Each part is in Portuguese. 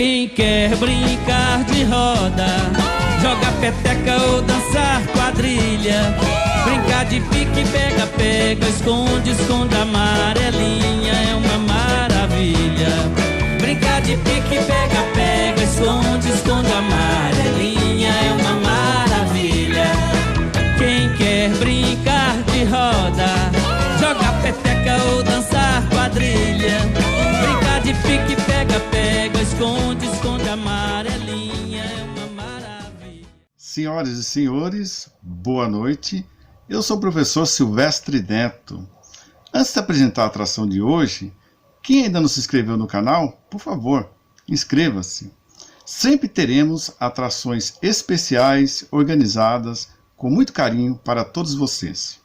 Quem quer brincar de roda, joga peteca ou dançar quadrilha, brincar de pique, pega, pega, esconde, esconde, amarelinha é uma maravilha. Brincar de pique, pega, pega, esconde, esconde, amarelinha é uma maravilha. Quem quer brincar de roda, joga peteca ou dançar quadrilha, brincar de pique, pega, pega, esconde, esconde, amarelinha é uma maravilha. Senhoras e senhores, boa noite. Eu sou o professor Silvestre Neto. Antes de apresentar a atração de hoje, quem ainda não se inscreveu no canal, por favor, inscreva-se. Sempre teremos atrações especiais organizadas com muito carinho para todos vocês.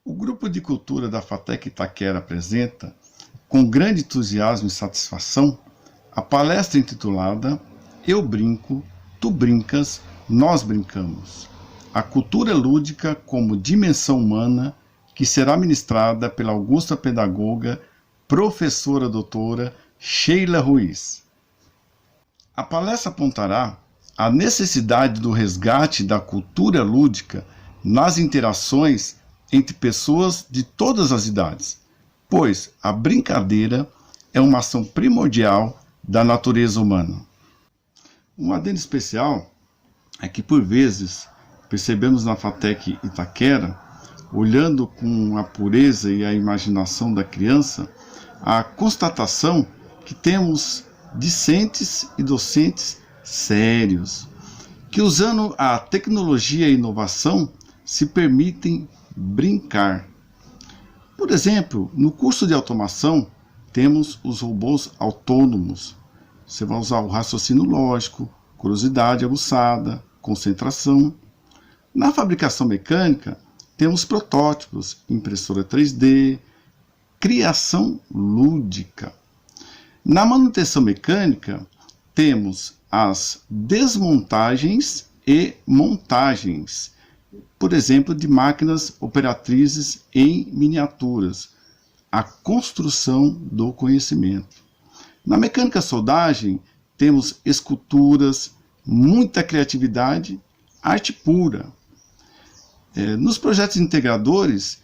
O Grupo de Cultura da FATEC Itaquera apresenta, com grande entusiasmo e satisfação, a palestra intitulada Eu Brinco, Tu Brincas, Nós Brincamos. A cultura lúdica como dimensão humana, que será ministrada pela augusta pedagoga, professora doutora Sheila Ruiz. A palestra apontará a necessidade do resgate da cultura lúdica nas interações entre pessoas de todas as idades, pois a brincadeira é uma ação primordial da natureza humana. Um adendo especial é que, por vezes, percebemos na FATEC Itaquera, olhando com a pureza e a imaginação da criança, a constatação que temos discentes e docentes sérios, que usando a tecnologia e a inovação se permitem brincar. Por exemplo, no curso de automação temos os robôs autônomos. Você vai usar o raciocínio lógico, curiosidade aguçada, concentração. Na fabricação mecânica temos protótipos, impressora 3D, criação lúdica. Na manutenção mecânica temos as desmontagens e montagens, por exemplo, de máquinas operatrizes em miniaturas, a construção do conhecimento. Na mecânica soldagem temos esculturas, muita criatividade, arte pura. Nos projetos integradores,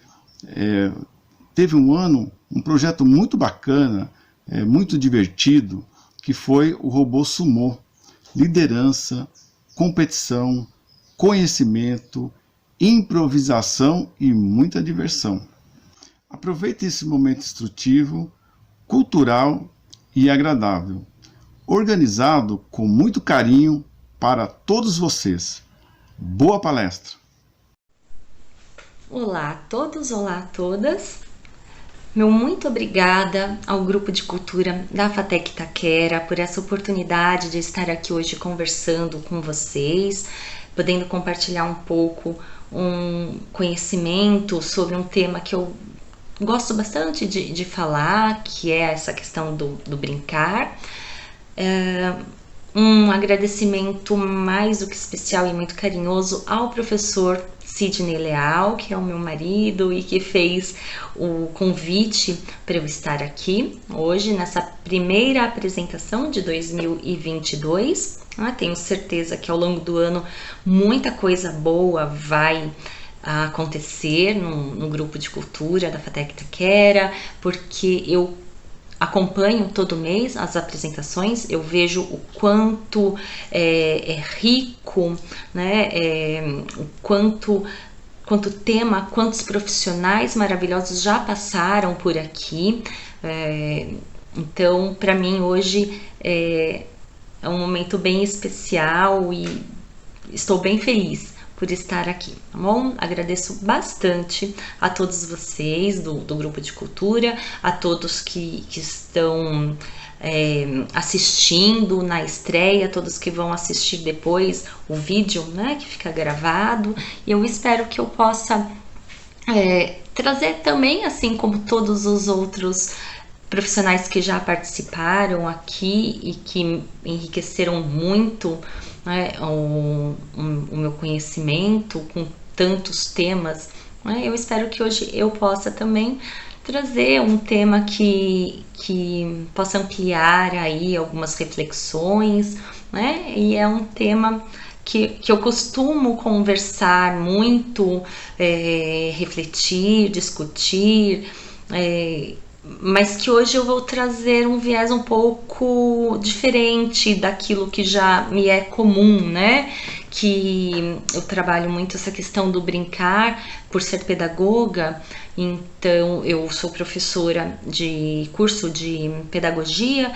teve um projeto muito bacana, muito divertido, que foi o robô Sumô. Liderança, competição, conhecimento, improvisação e muita diversão. Aproveite esse momento instrutivo, cultural e agradável, organizado com muito carinho para todos vocês. Boa palestra! Olá a todos, olá a todas. Meu muito obrigada ao Grupo de Cultura da FATEC Itaquera por essa oportunidade de estar aqui hoje conversando com vocês, podendo compartilhar um pouco um conhecimento sobre um tema que eu gosto bastante de falar, que é essa questão do brincar. Um agradecimento mais do que especial e muito carinhoso ao professor Sidney Leal, que é o meu marido e que fez o convite para eu estar aqui hoje nessa primeira apresentação de 2022. Tenho certeza que ao longo do ano muita coisa boa vai acontecer no grupo de cultura da FATEC Itaquera, porque eu acompanho todo mês as apresentações, eu vejo o quanto é rico, né? O quanto tema, quantos profissionais maravilhosos já passaram por aqui. Então, para mim hoje é um momento bem especial e estou bem feliz por estar aqui, tá bom? Agradeço bastante a todos vocês do Grupo de Cultura, a todos que estão assistindo na estreia, todos que vão assistir depois o vídeo, né, que fica gravado. E eu espero que eu possa trazer também, assim como todos os outros profissionais que já participaram aqui e que enriqueceram muito, né, o meu conhecimento com tantos temas, né? Eu espero que hoje eu possa também trazer um tema que possa ampliar aí algumas reflexões, né? E é um tema que eu costumo conversar muito, refletir, discutir, mas que hoje eu vou trazer um viés um pouco diferente daquilo que já me é comum, né? Que eu trabalho muito essa questão do brincar por ser pedagoga, então eu sou professora de curso de pedagogia.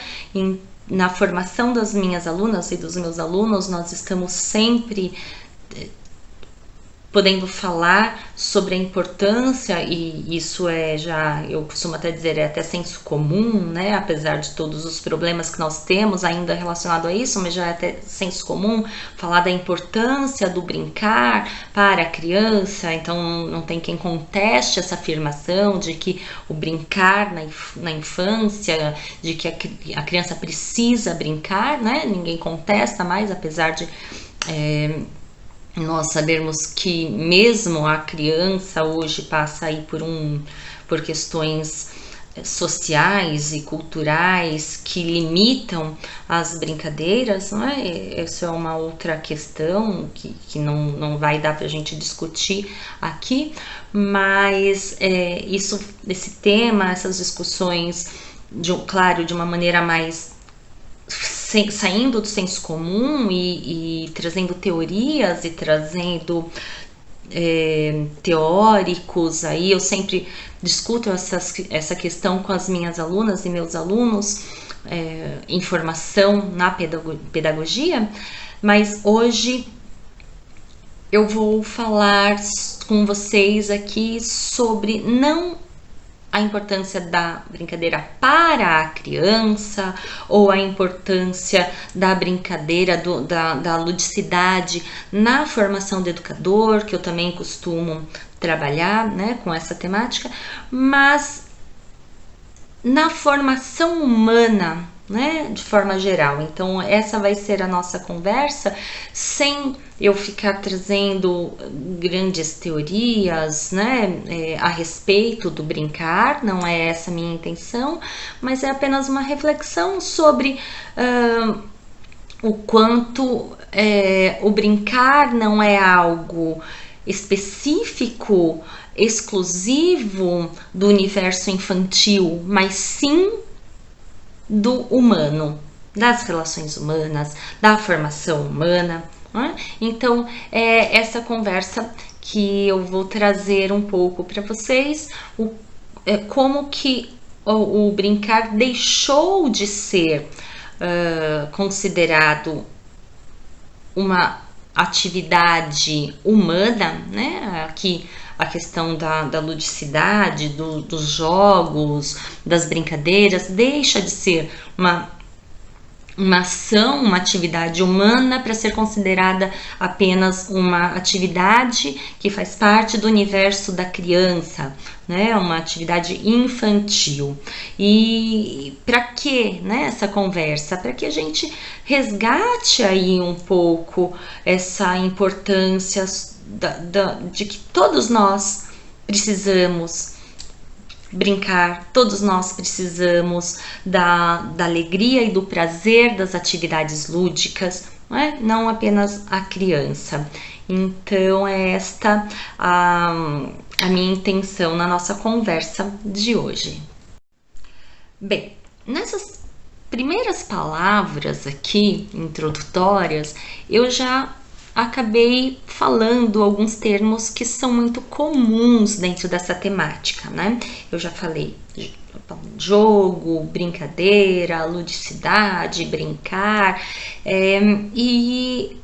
Na formação das minhas alunas e dos meus alunos, nós estamos sempre podendo falar sobre a importância, e isso eu costumo até dizer, é até senso comum, né? Apesar de todos os problemas que nós temos ainda relacionado a isso, mas já é até senso comum falar da importância do brincar para a criança. Então não tem quem conteste essa afirmação de que o brincar na infância, de que a criança precisa brincar, né? Ninguém contesta mais, apesar de nós sabermos que mesmo a criança hoje passa aí por questões sociais e culturais que limitam as brincadeiras, não é? Essa é uma outra questão que não vai dar para a gente discutir aqui, mas esse tema, essas discussões, claro, de uma maneira mais saindo do senso comum e trazendo teorias e trazendo teóricos. Aí eu sempre discuto essa questão com as minhas alunas e meus alunos, em formação na pedagogia, mas hoje eu vou falar com vocês aqui sobre não a importância da brincadeira para a criança ou a importância da brincadeira, da ludicidade na formação do educador, que eu também costumo trabalhar, né, com essa temática, mas na formação humana, né, de forma geral. Então essa vai ser a nossa conversa, sem eu ficar trazendo grandes teorias, né, a respeito do brincar. Não é essa a minha intenção, mas é apenas uma reflexão sobre o quanto o brincar não é algo específico, exclusivo do universo infantil, mas sim do humano, das relações humanas, da formação humana, né? Então é essa conversa que eu vou trazer um pouco para vocês, como que o brincar deixou de ser considerado uma atividade humana, né? Aqui a questão da ludicidade, dos jogos, das brincadeiras, deixa de ser uma ação, uma atividade humana para ser considerada apenas uma atividade que faz parte do universo da criança, né? Uma atividade infantil. E para que, né, essa conversa? Para que a gente resgate aí um pouco essa importância de que todos nós precisamos brincar, todos nós precisamos da alegria e do prazer das atividades lúdicas, não apenas a criança. Então é esta a minha intenção na nossa conversa de hoje. Bem, nessas primeiras palavras aqui, introdutórias, eu já acabei falando alguns termos que são muito comuns dentro dessa temática, né? Eu já falei de jogo, brincadeira, ludicidade, brincar, e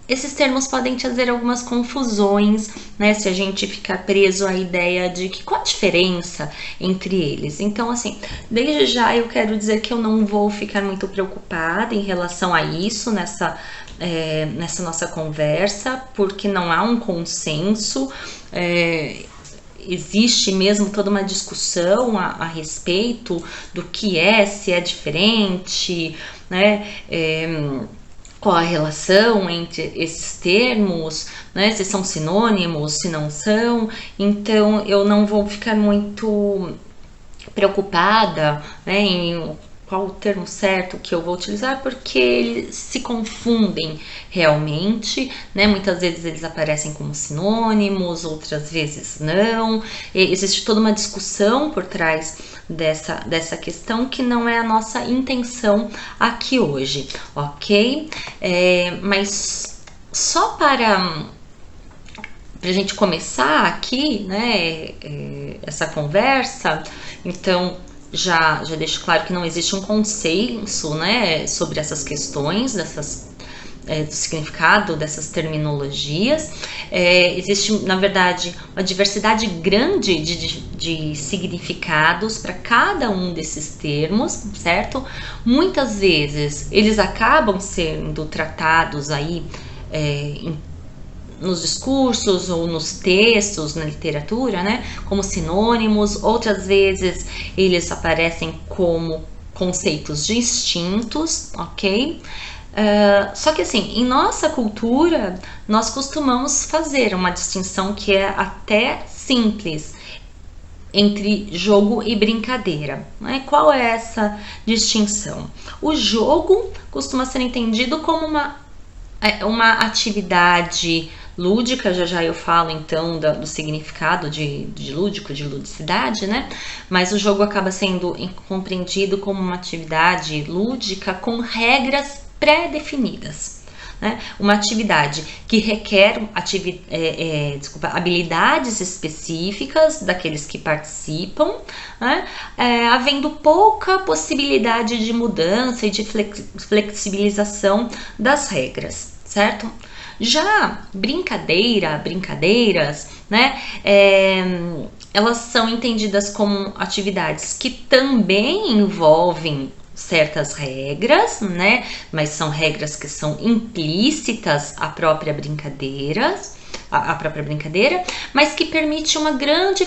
esses termos podem trazer algumas confusões, né? Se a gente ficar preso à ideia de que qual a diferença entre eles. Então, assim, desde já eu quero dizer que eu não vou ficar muito preocupada em relação a isso nessa nossa conversa, porque não há um consenso, existe mesmo toda uma discussão a respeito do que se é diferente, né? Qual a relação entre esses termos, né? Se são sinônimos, se não são. Então eu não vou ficar muito preocupada, né, em qual o termo certo que eu vou utilizar, porque eles se confundem realmente, né? Muitas vezes eles aparecem como sinônimos, outras vezes não. Existe toda uma discussão por trás dessa questão que não é a nossa intenção aqui hoje, ok? Mas só para a gente começar aqui, né, essa conversa, então já deixo claro que não existe um consenso, né, sobre essas questões, do significado dessas terminologias. Existe, na verdade, uma diversidade grande de significados para cada um desses termos, certo? Muitas vezes eles acabam sendo tratados aí nos discursos ou nos textos, na literatura, né, como sinônimos. Outras vezes eles aparecem como conceitos distintos, ok? Só que assim, em nossa cultura, nós costumamos fazer uma distinção que é até simples entre jogo e brincadeira, né? Qual é essa distinção? O jogo costuma ser entendido como uma atividade lúdica, já eu falo então do significado de lúdico, de ludicidade, né? Mas o jogo acaba sendo compreendido como uma atividade lúdica com regras pré-definidas, né? Uma atividade que requer habilidades específicas daqueles que participam, né? Havendo pouca possibilidade de mudança e de flexibilização das regras, certo? Já brincadeiras, né, elas são entendidas como atividades que também envolvem certas regras, né, mas são regras que são implícitas à própria brincadeira, mas que permite uma grande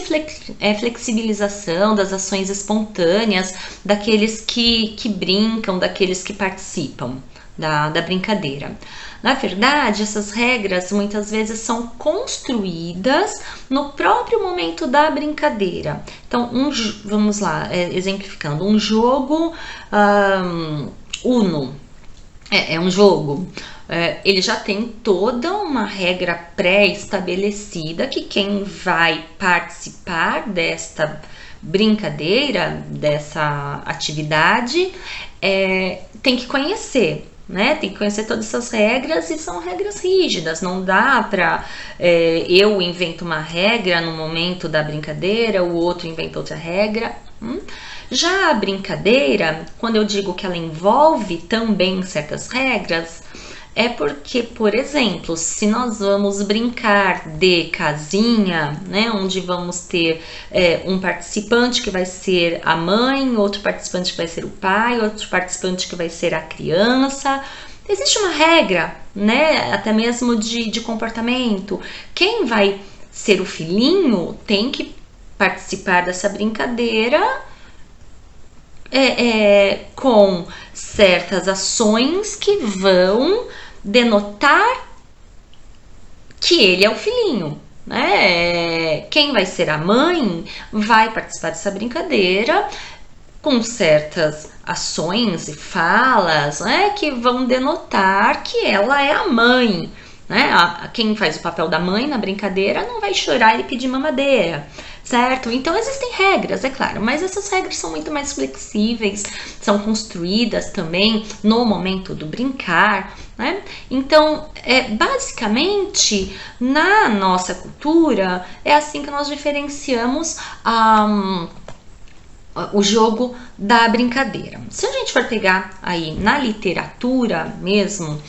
flexibilização das ações espontâneas daqueles que brincam, daqueles que participam da brincadeira. Na verdade, essas regras muitas vezes são construídas no próprio momento da brincadeira. Então, vamos lá, exemplificando, um jogo Uno, é um jogo, ele já tem toda uma regra pré-estabelecida que quem vai participar desta brincadeira, dessa atividade, tem que conhecer. Né? Tem que conhecer todas essas regras e são regras rígidas, não dá para eu invento uma regra no momento da brincadeira, o outro inventa outra regra. Já a brincadeira, quando eu digo que ela envolve também certas regras, é porque, por exemplo, se nós vamos brincar de casinha, né, onde vamos ter um participante que vai ser a mãe, outro participante que vai ser o pai, outro participante que vai ser a criança, existe uma regra, né, até mesmo de comportamento. Quem vai ser o filhinho tem que participar dessa brincadeira com certas ações que vão denotar que ele é o filhinho, né? Quem vai ser a mãe vai participar dessa brincadeira com certas ações e falas, né, que vão denotar que ela é a mãe, né? Quem faz o papel da mãe na brincadeira não vai chorar e pedir mamadeira, certo? Então existem regras, é claro, mas essas regras são muito mais flexíveis, são construídas também no momento do brincar, né? Então, basicamente, na nossa cultura, é assim que nós diferenciamos o jogo da brincadeira. Se a gente for pegar aí na literatura mesmo,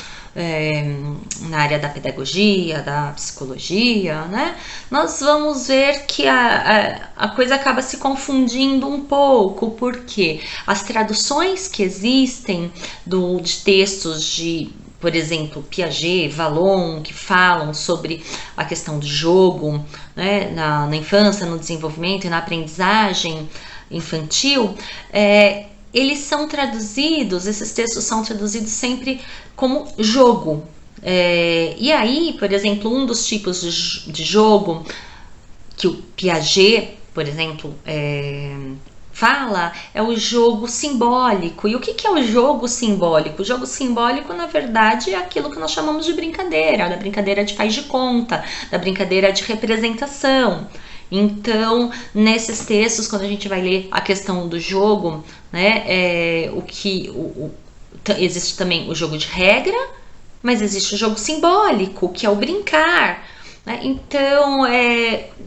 na área da pedagogia, da psicologia, né, nós vamos ver que a coisa acaba se confundindo um pouco, porque as traduções que existem de textos de, por exemplo, Piaget, Vallon, que falam sobre a questão do jogo, né, na infância, no desenvolvimento e na aprendizagem infantil, esses textos são traduzidos sempre como jogo. E aí, por exemplo, um dos tipos de jogo que o Piaget, por exemplo, fala é o jogo simbólico. E o que é o jogo simbólico? O jogo simbólico, na verdade, é aquilo que nós chamamos de brincadeira, da brincadeira de faz de conta, da brincadeira de representação. Então, nesses textos, quando a gente vai ler a questão do jogo, né, existe também o jogo de regra, mas existe o jogo simbólico, que é o brincar. Então,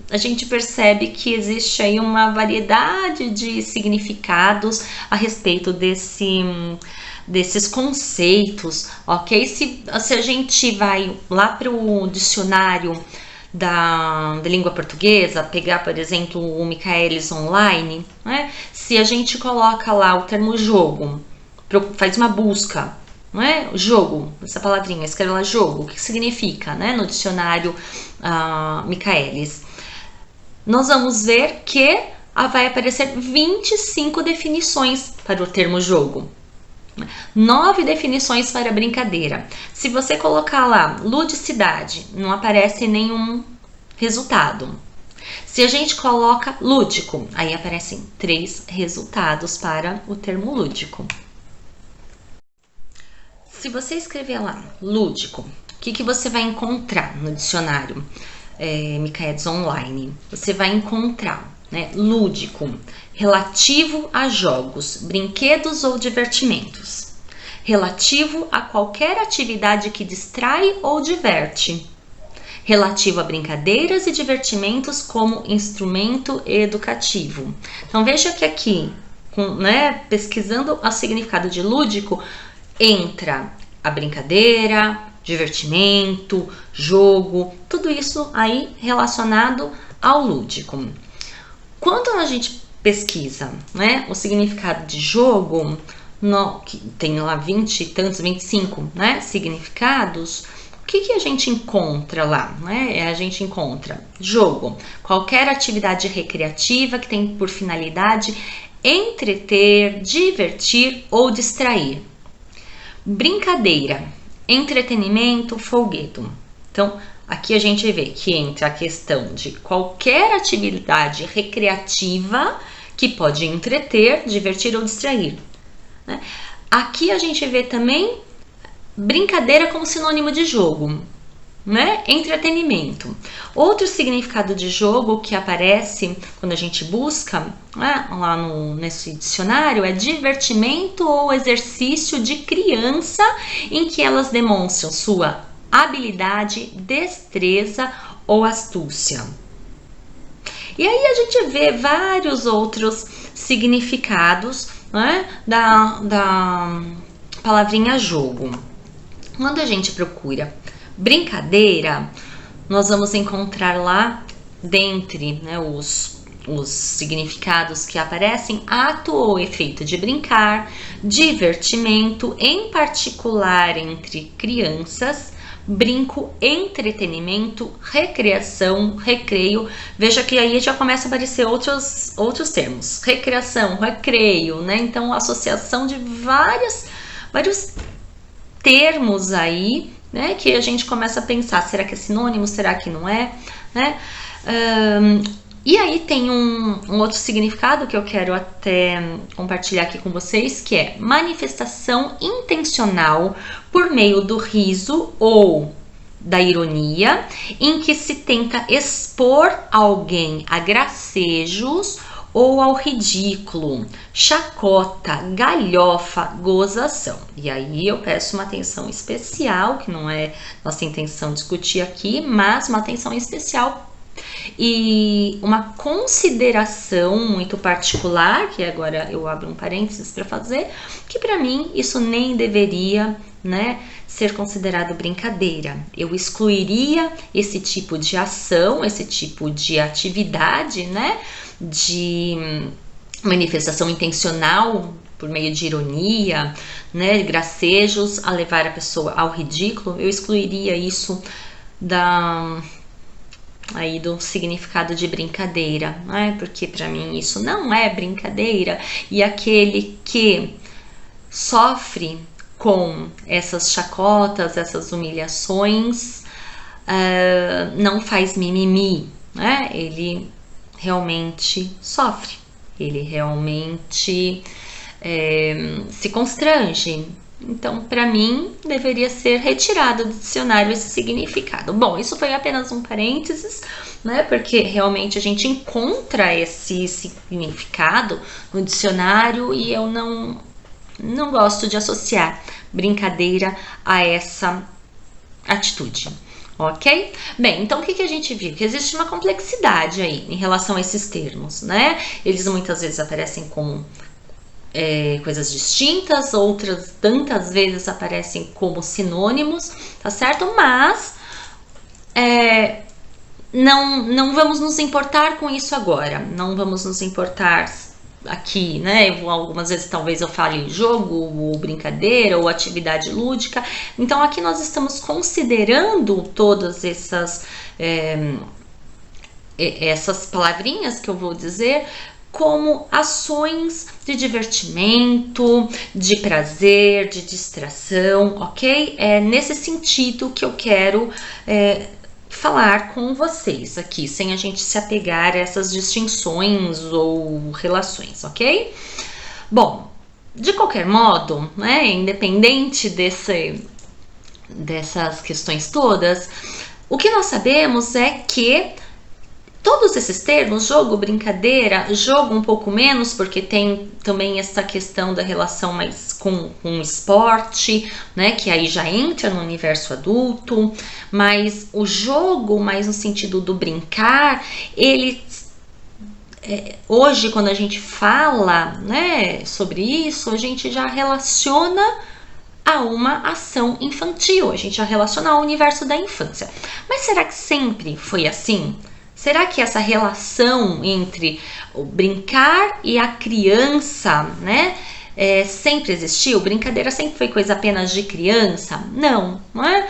a gente percebe que existe aí uma variedade de significados a respeito desses conceitos, ok? Se a gente vai lá para o dicionário da língua portuguesa, pegar, por exemplo, o Michaelis Online, né? Se a gente coloca lá o termo jogo, faz uma busca, não é? Jogo, essa palavrinha, escreve lá jogo, o que significa, né? No dicionário Michaelis, nós vamos ver que vai aparecer 25 definições para o termo jogo, 9 definições para brincadeira. Se você colocar lá ludicidade, não aparece nenhum resultado. Se a gente coloca lúdico, aí aparecem 3 resultados para o termo lúdico. Se você escrever lá lúdico, o que você vai encontrar no dicionário Michaelis Online? Você vai encontrar, né, lúdico, relativo a jogos, brinquedos ou divertimentos. Relativo a qualquer atividade que distrai ou diverte. Relativo a brincadeiras e divertimentos como instrumento educativo. Então veja que aqui, pesquisando o significado de lúdico, entra a brincadeira, divertimento, jogo, tudo isso aí relacionado ao lúdico. Quando a gente pesquisa, né, o significado de jogo, que tem lá 20 e tantos, 25, né, significados, o que a gente encontra lá? Né? A gente encontra jogo, qualquer atividade recreativa que tem por finalidade entreter, divertir ou distrair. Brincadeira, entretenimento, folguedo. Então, aqui a gente vê que entra a questão de qualquer atividade recreativa que pode entreter, divertir ou distrair. Né? Aqui a gente vê também brincadeira como sinônimo de jogo, né? Entretenimento. Outro significado de jogo que aparece quando a gente busca, né, lá nesse dicionário é divertimento ou exercício de criança em que elas demonstram sua habilidade, destreza ou astúcia. E aí a gente vê vários outros significados, né, da palavrinha jogo. Quando a gente procura brincadeira, nós vamos encontrar lá, dentre, né, os significados que aparecem, ato ou efeito de brincar, divertimento, em particular entre crianças, brinco, entretenimento, recreação, recreio. Veja que aí já começa a aparecer outros termos. Recreação, recreio, né? Então, associação de vários termos aí, né, que a gente começa a pensar, será que é sinônimo, será que não é, né? E aí tem um outro significado que eu quero até compartilhar aqui com vocês, que é manifestação intencional por meio do riso ou da ironia, em que se tenta expor alguém a gracejos ou ao ridículo, chacota, galhofa, gozação. E aí eu peço uma atenção especial, que não é nossa intenção discutir aqui, mas uma atenção especial e uma consideração muito particular, que agora eu abro um parênteses para fazer, que para mim isso nem deveria, né, ser considerado brincadeira. Eu excluiria esse tipo de ação, esse tipo de atividade, né, de manifestação intencional por meio de ironia, né, gracejos a levar a pessoa ao ridículo. Eu excluiria isso do significado de brincadeira, né? Porque para mim isso não é brincadeira, e aquele que sofre com essas chacotas, essas humilhações, não faz mimimi, né? Ele realmente sofre, ele realmente se constrange. Então, para mim, deveria ser retirado do dicionário esse significado. Bom, isso foi apenas um parênteses, né? Porque realmente a gente encontra esse significado no dicionário e eu não gosto de associar brincadeira a essa atitude. Ok? Bem, então o que a gente viu? Que existe uma complexidade aí em relação a esses termos, né? Eles muitas vezes aparecem como coisas distintas, outras tantas vezes aparecem como sinônimos, tá certo? Mas não vamos nos importar com isso agora, não vamos nos importar aqui, né? Algumas vezes talvez eu fale jogo, ou brincadeira, ou atividade lúdica. Então aqui nós estamos considerando todas essas palavrinhas que eu vou dizer como ações de divertimento, de prazer, de distração, ok? É nesse sentido que eu quero falar com vocês aqui, sem a gente se apegar a essas distinções ou relações, ok? Bom, de qualquer modo, né, independente dessas questões todas, o que nós sabemos é que todos esses termos, jogo, brincadeira, jogo um pouco menos, porque tem também essa questão da relação mais com esporte, né, que aí já entra no universo adulto, mas o jogo, mais no sentido do brincar, ele hoje, quando a gente fala, né, sobre isso, a gente já relaciona a uma ação infantil, a gente já relaciona ao universo da infância. Mas será que sempre foi assim? Será que essa relação entre o brincar e a criança, né, sempre existiu? Brincadeira sempre foi coisa apenas de criança? Não, não é?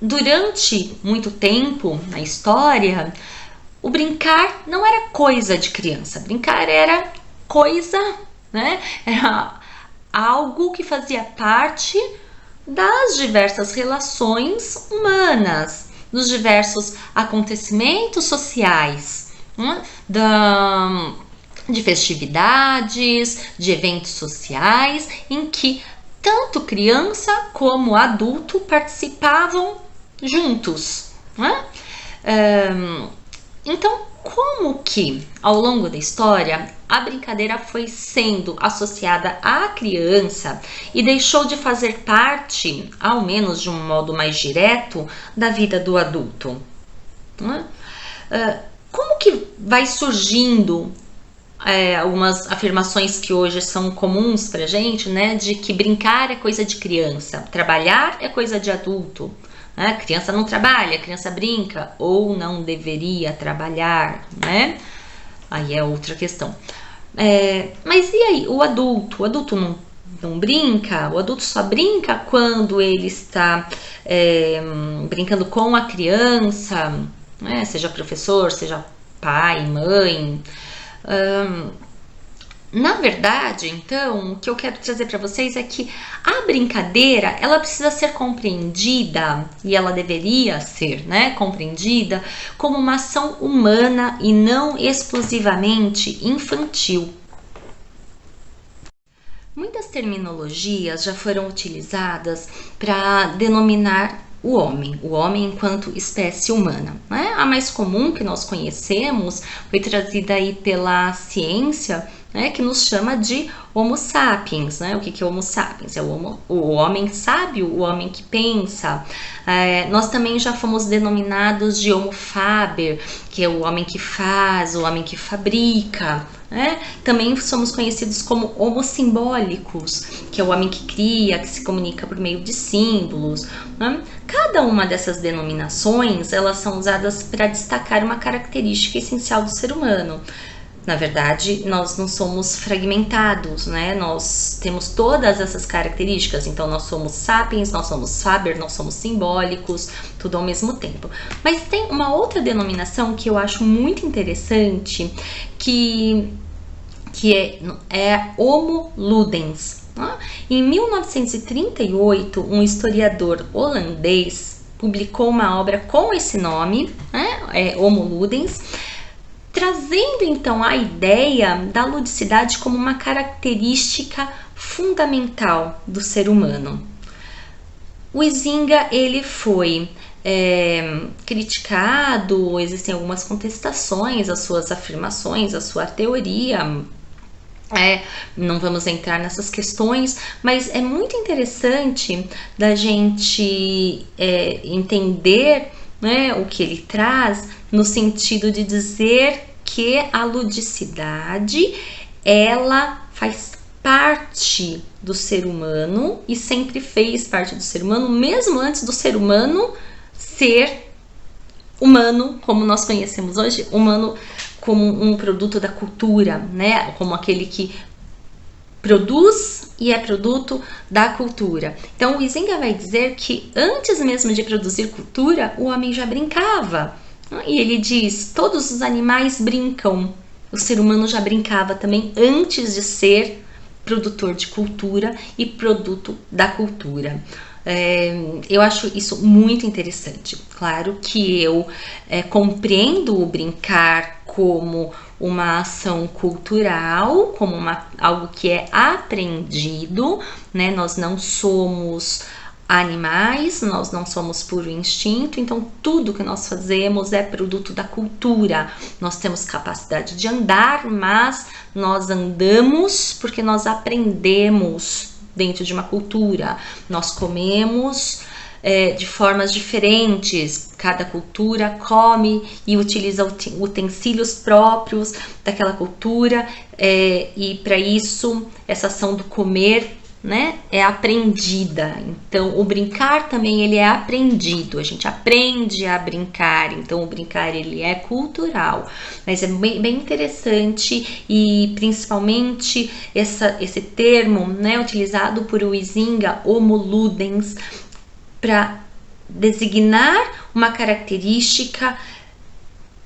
Durante muito tempo na história, o brincar não era coisa de criança. Brincar era coisa, né? Era algo que fazia parte das diversas relações humanas, dos diversos acontecimentos sociais, né? De festividades, de eventos sociais, em que tanto criança como adulto participavam juntos, né? Então, como que ao longo da história a brincadeira foi sendo associada à criança e deixou de fazer parte, ao menos de um modo mais direto, da vida do adulto? Como que vai surgindo algumas afirmações que hoje são comuns pra gente, né? De que brincar é coisa de criança, trabalhar é coisa de adulto. A criança não trabalha, a criança brinca ou não deveria trabalhar, né? Aí é outra questão. Mas e aí, o adulto? O adulto não brinca? O adulto só brinca quando ele está brincando com a criança, né? Seja professor, seja pai, mãe. Na verdade, então, o que eu quero trazer para vocês é que a brincadeira, ela precisa ser compreendida, e ela deveria ser, né, compreendida como uma ação humana e não exclusivamente infantil. Muitas terminologias já foram utilizadas para denominar o homem enquanto espécie humana, né? A mais comum que nós conhecemos foi trazida aí pela ciência, né, que nos chama de Homo sapiens, né? O que é Homo sapiens? É o homem sábio, o homem que pensa. Nós também já fomos denominados de Homo faber, que é o homem que faz, o homem que fabrica, né? Também somos conhecidos como Homo simbólicos, que é o homem que cria, que se comunica por meio de símbolos, né? Cada uma dessas denominações, elas são usadas para destacar uma característica essencial do ser humano. Na verdade, nós não somos fragmentados, né? Nós temos todas essas características, então nós somos sapiens, nós somos faber, nós somos simbólicos, tudo ao mesmo tempo. Mas tem uma outra denominação que eu acho muito interessante, que é Homo ludens. Em 1938, um historiador holandês publicou uma obra com esse nome, né? Homo ludens, trazendo então a ideia da ludicidade como uma característica fundamental do ser humano. O Huizinga, ele foi criticado, existem algumas contestações às suas afirmações, à sua teoria. Não vamos entrar nessas questões, mas é muito interessante da gente entender, né, o que ele traz, no sentido de dizer que a ludicidade, ela faz parte do ser humano e sempre fez parte do ser humano, mesmo antes do ser humano ser humano como nós conhecemos hoje, humano como um produto da cultura, né? Como aquele que produz e é produto da cultura. Então o Huizinga vai dizer que antes mesmo de produzir cultura, o homem já brincava. E ele diz: todos os animais brincam. O ser humano já brincava também antes de ser produtor de cultura e produto da cultura. Eu acho isso muito interessante. Claro que eu compreendo o brincar como uma ação cultural, como algo que é aprendido, né? Nós não somos animais, nós não somos puro instinto, então tudo que nós fazemos é produto da cultura. Nós temos capacidade de andar, mas nós andamos porque nós aprendemos dentro de uma cultura. Nós comemos de formas diferentes, cada cultura come e utiliza utensílios próprios daquela cultura, e para isso essa ação do comer, né, é aprendida. Então o brincar também ele é aprendido, a gente aprende a brincar, então o brincar ele é cultural, mas é bem interessante, e principalmente esse termo, né, utilizado por Huizinga, homo ludens, para designar uma característica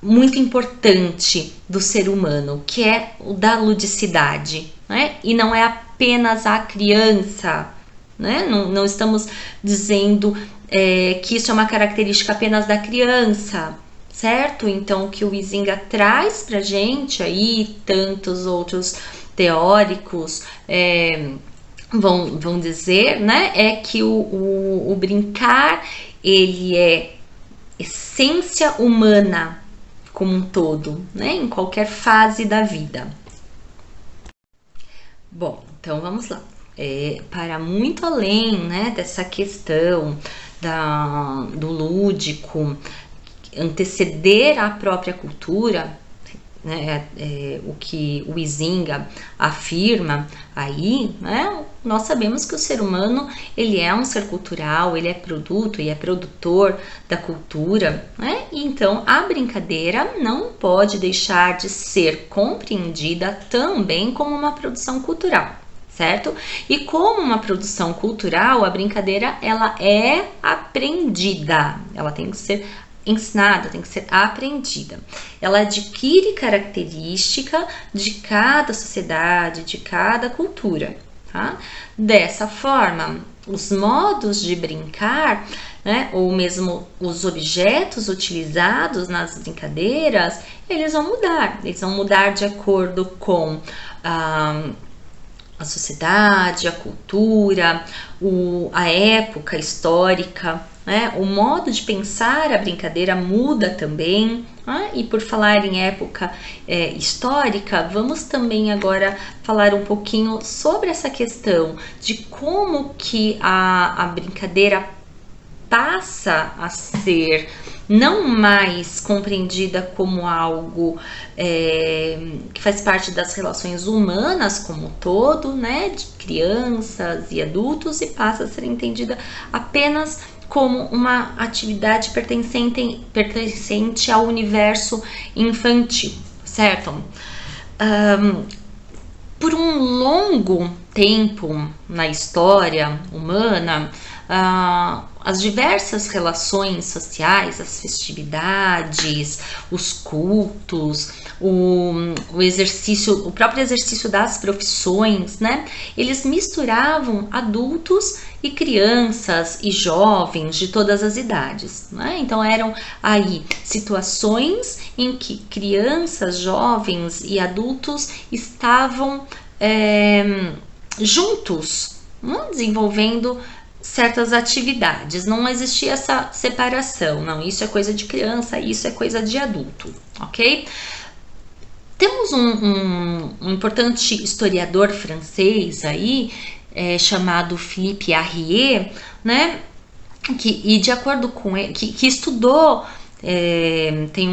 muito importante do ser humano, que é o da ludicidade, né? E não é apenas a criança, né? Não estamos dizendo que isso é uma característica apenas da criança, certo? Então o que o Huizinga traz pra gente aí, tantos outros teóricos vão dizer, né, é que o brincar ele é essência humana como um todo, né, em qualquer fase da vida. Bom, então vamos lá. Para muito além, né, dessa questão do lúdico anteceder a própria cultura, né, o que o Huizinga afirma aí, né, nós sabemos que o ser humano ele é um ser cultural, ele é produto e é produtor da cultura, né, e então a brincadeira não pode deixar de ser compreendida também como uma produção cultural, certo? E como uma produção cultural, a brincadeira ela é aprendida, ela tem que ser ensinada, tem que ser aprendida. Ela adquire característica de cada sociedade, de cada cultura, tá? Dessa forma, os modos de brincar, né, ou mesmo os objetos utilizados nas brincadeiras, eles vão mudar de acordo com a sociedade, a cultura, a época histórica, né? O modo de pensar a brincadeira muda também, né? E por falar em época histórica, vamos também agora falar um pouquinho sobre essa questão de como que a brincadeira passa a ser não mais compreendida como algo que faz parte das relações humanas como um todo, né, de crianças e adultos, e passa a ser entendida apenas como uma atividade pertencente ao universo infantil, certo? Por um longo tempo na história humana, as diversas relações sociais, as festividades, os cultos, o exercício, o próprio exercício das profissões, né? Eles misturavam adultos e crianças e jovens de todas as idades, né? Então eram aí situações em que crianças, jovens e adultos estavam juntos, desenvolvendo certas atividades. Não existia essa separação, não, isso é coisa de criança, isso é coisa de adulto, ok? Temos um importante historiador francês aí, chamado Philippe Arrier, né? E de acordo com ele, que estudou, tem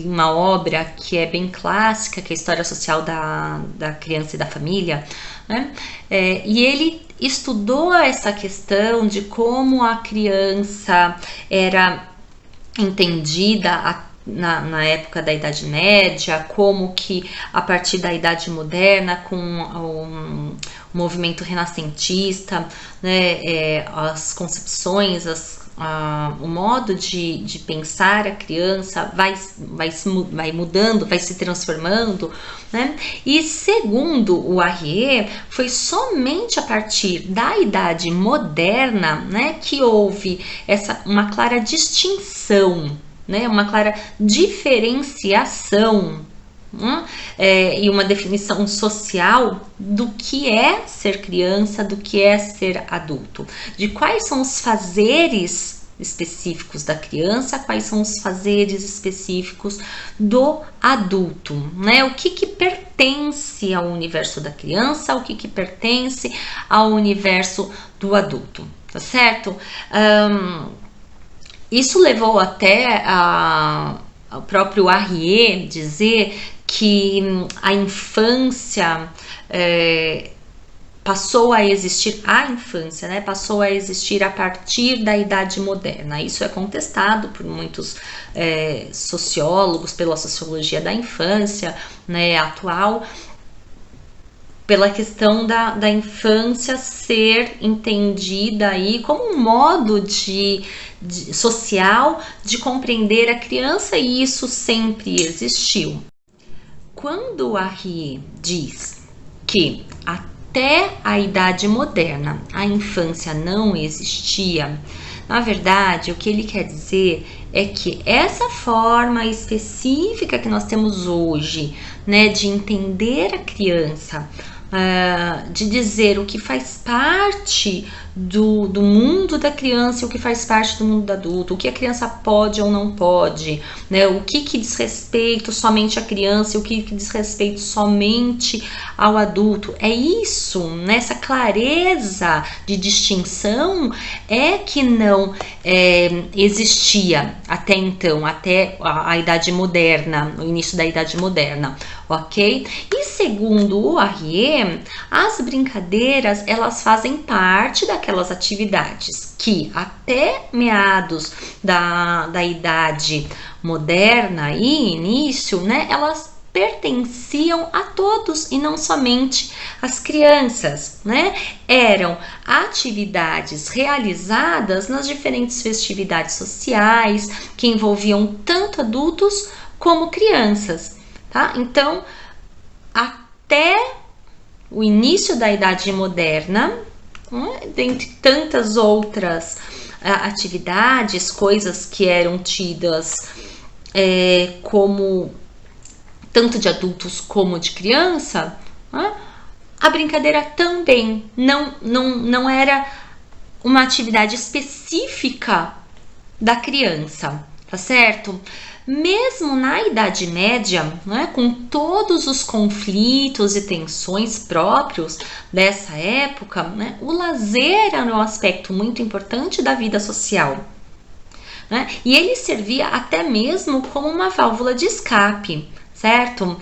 uma obra que é bem clássica, que é a História Social da Criança e da Família, né? E ele estudou essa questão de como a criança era entendida na época da Idade Média, como que a partir da Idade Moderna, com o movimento renascentista, né, as concepções, o modo de pensar a criança vai mudando, vai se transformando, né? E segundo o Arrier, foi somente a partir da Idade Moderna, né, que houve uma clara distinção, né, uma clara diferenciação, e uma definição social do que é ser criança, do que é ser adulto, de quais são os fazeres específicos da criança, quais são os fazeres específicos do adulto, né? O que pertence ao universo da criança, o que pertence ao universo do adulto, tá certo? Isso levou até ao próprio Arrier dizer que a infância passou a existir, né, passou a existir a partir da Idade Moderna. Isso é contestado por muitos sociólogos, pela sociologia da infância, né, atual, pela questão da infância ser entendida aí como um modo social de compreender a criança, e isso sempre existiu. Quando Arrier diz que até a Idade Moderna a infância não existia, na verdade o que ele quer dizer é que essa forma específica que nós temos hoje, né, de entender a criança, de dizer o que faz parte do mundo da criança e o que faz parte do mundo do adulto, o que a criança pode ou não pode, né? O que diz respeito somente à criança e o que diz respeito somente ao adulto. É isso, né? Essa clareza de distinção é que não existia até então, até a Idade Moderna, o início da Idade Moderna, ok? E segundo o Arrier, as brincadeiras, elas fazem parte daquelas atividades que até meados da Idade Moderna e início, né, elas pertenciam a todos e não somente às crianças, né? Eram atividades realizadas nas diferentes festividades sociais que envolviam tanto adultos como crianças, tá? Então, até o início da Idade Moderna, dentre tantas outras atividades, coisas que eram tidas como tanto de adultos como de criança, a brincadeira também não era uma atividade específica da criança, tá certo? Mesmo na Idade Média, né, com todos os conflitos e tensões próprios dessa época, né, o lazer era um aspecto muito importante da vida social, né, e ele servia até mesmo como uma válvula de escape, certo?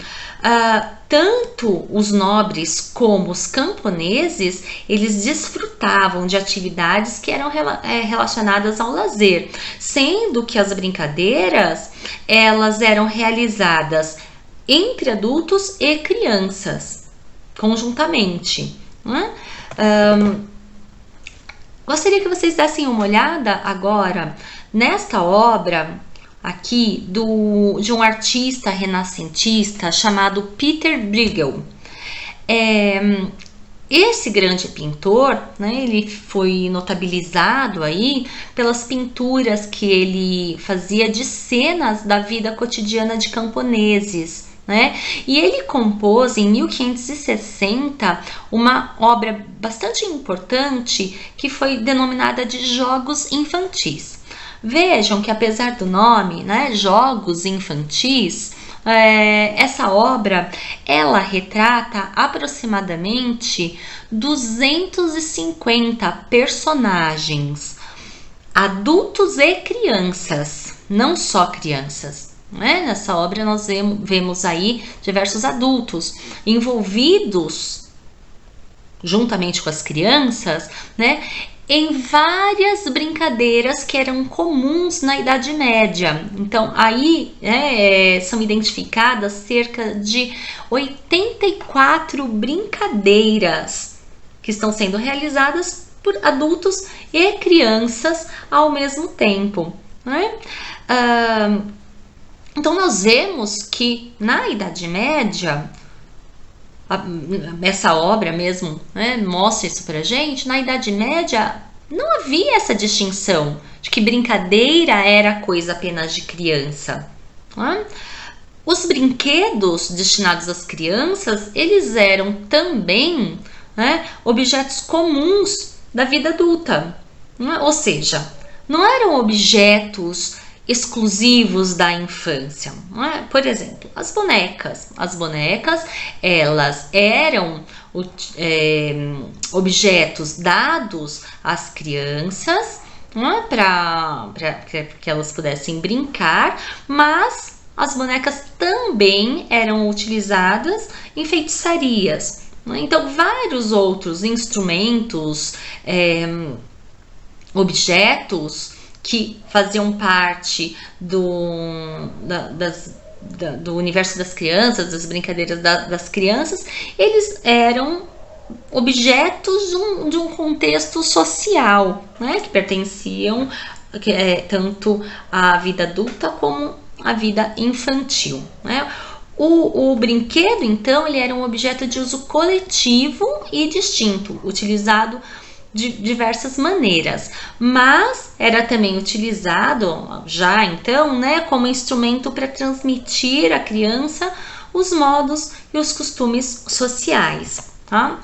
Tanto os nobres como os camponeses, eles desfrutavam de atividades que eram relacionadas ao lazer, sendo que as brincadeiras, elas eram realizadas entre adultos e crianças, conjuntamente, né? Gostaria que vocês dessem uma olhada agora nesta obra aqui de um artista renascentista chamado Peter Bruegel. Esse grande pintor, né, ele foi notabilizado aí pelas pinturas que ele fazia de cenas da vida cotidiana de camponeses, né? E ele compôs em 1560 uma obra bastante importante que foi denominada de Jogos Infantis. Vejam que apesar do nome, né, Jogos Infantis, essa obra, ela retrata aproximadamente 250 personagens, adultos e crianças, não só crianças. Nessa obra nós vemos aí diversos adultos envolvidos juntamente com as crianças, né, em várias brincadeiras que eram comuns na Idade Média. Então, aí são identificadas cerca de 84 brincadeiras que estão sendo realizadas por adultos e crianças ao mesmo tempo, né? Então, nós vemos que na Idade Média, essa obra mesmo, né, mostra isso pra gente. Na Idade Média não havia essa distinção de que brincadeira era coisa apenas de criança, né? Os brinquedos destinados às crianças, eles eram também, né, objetos comuns da vida adulta, né? Ou seja, não eram objetos exclusivos da infância, não é? Por exemplo, as bonecas, elas eram objetos dados às crianças, não é? Para que elas pudessem brincar, mas as bonecas também eram utilizadas em feitiçarias, não é? Então, vários outros instrumentos, objetos que faziam parte do universo das crianças, das brincadeiras das crianças, eles eram objetos de um contexto social, né, que pertenciam tanto à vida adulta como à vida infantil, né? O brinquedo, então, ele era um objeto de uso coletivo e distinto, utilizado de diversas maneiras, mas era também utilizado já então, né, como instrumento para transmitir à criança os modos e os costumes sociais, tá?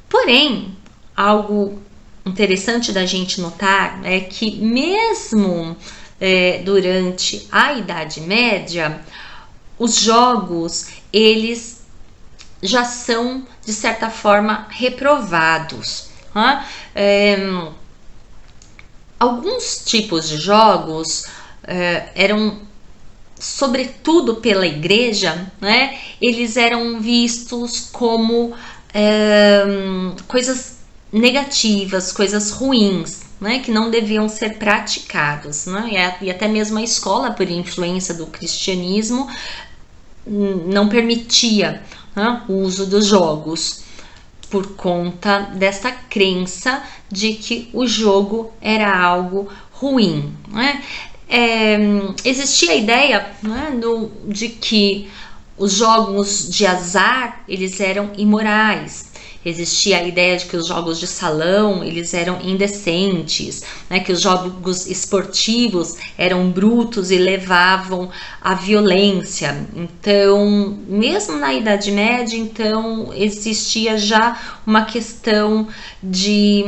Porém, algo interessante da gente notar é que mesmo durante a Idade Média, os jogos, eles já são, de certa forma, reprovados. Alguns tipos de jogos eram, sobretudo pela igreja, né, eles eram vistos como coisas negativas, coisas ruins, né, que não deviam ser praticados, né, e até mesmo a escola, por influência do cristianismo, não permitia, né, o uso dos jogos, por conta dessa crença de que o jogo era algo ruim, né? Existia a ideia, né, de que os jogos de azar, eles eram imorais. Existia a ideia de que os jogos de salão, eles eram indecentes, né, que os jogos esportivos eram brutos e levavam à violência. Então, mesmo na Idade Média, então, existia já uma questão de